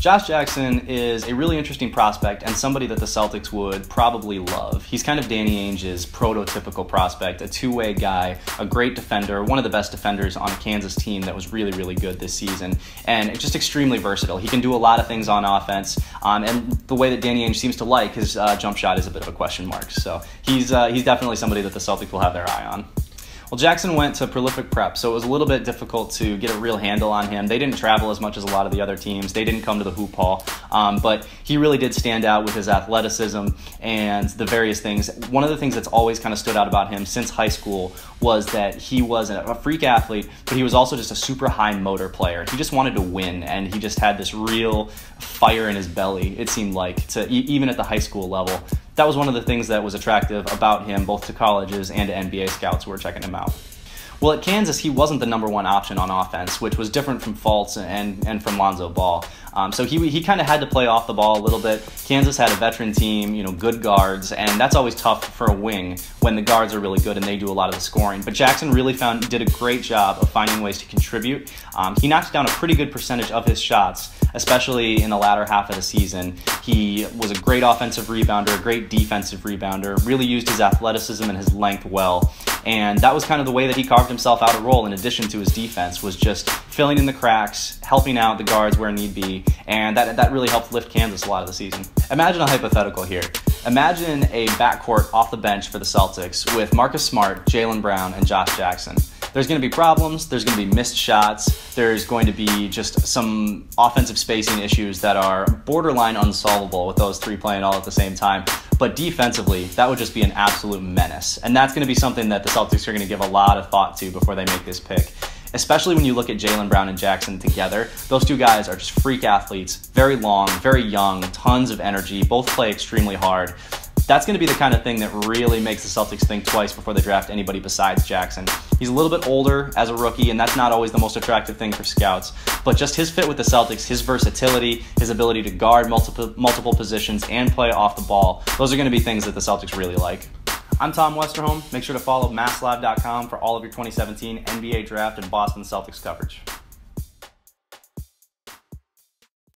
Josh Jackson is a really interesting prospect and somebody that the Celtics would probably love. He's kind of Danny Ainge's prototypical prospect, a two-way guy, a great defender, one of the best defenders on a Kansas team that was really, really good this season, and just extremely versatile. He can do a lot of things on offense, and the way that Danny Ainge seems to like his jump shot is a bit of a question mark. So he's definitely somebody that the Celtics will have their eye on. Well, Jackson went to Prolific Prep, so it was a little bit difficult to get a real handle on him. They didn't travel as much as a lot of the other teams. They didn't come to the hoop hall, but he really did stand out with his athleticism and the various things. One of the things that's always kind of stood out about him since high school was that he was a freak athlete, but he was also just a super high motor player. He just wanted to win, and he just had this real fire in his belly, it seemed like, even at the high school level. That was one of the things that was attractive about him, both to colleges and to NBA scouts who were checking him out. Well, at Kansas, he wasn't the number one option on offense, which was different from Fultz and from Lonzo Ball. So he kind of had to play off the ball a little bit. Kansas had a veteran team, good guards, and that's always tough for a wing when the guards are really good and they do a lot of the scoring. But Jackson really did a great job of finding ways to contribute. He knocked down a pretty good percentage of his shots, especially in the latter half of the season. He was a great offensive rebounder, a great defensive rebounder, really used his athleticism and his length well. And that was kind of the way that he carved himself out a role in addition to his defense, was just filling in the cracks, helping out the guards where need be, and that really helped lift Kansas a lot of the season. Imagine a hypothetical here. Imagine a backcourt off the bench for the Celtics with Marcus Smart, Jaylen Brown, and Josh Jackson. There's going to be problems, there's going to be missed shots, there's going to be just some offensive spacing issues that are borderline unsolvable with those three playing all at the same time. But defensively, that would just be an absolute menace. And that's going to be something that the Celtics are going to give a lot of thought to before they make this pick. Especially when you look at Jaylen Brown and Jackson together. Those two guys are just freak athletes, very long, very young, tons of energy, both play extremely hard. That's going to be the kind of thing that really makes the Celtics think twice before they draft anybody besides Jackson. He's a little bit older as a rookie, and that's not always the most attractive thing for scouts. But just his fit with the Celtics, his versatility, his ability to guard multiple positions and play off the ball, those are going to be things that the Celtics really like. I'm Tom Westerholm. Make sure to follow MassLive.com for all of your 2017 NBA Draft and Boston Celtics coverage.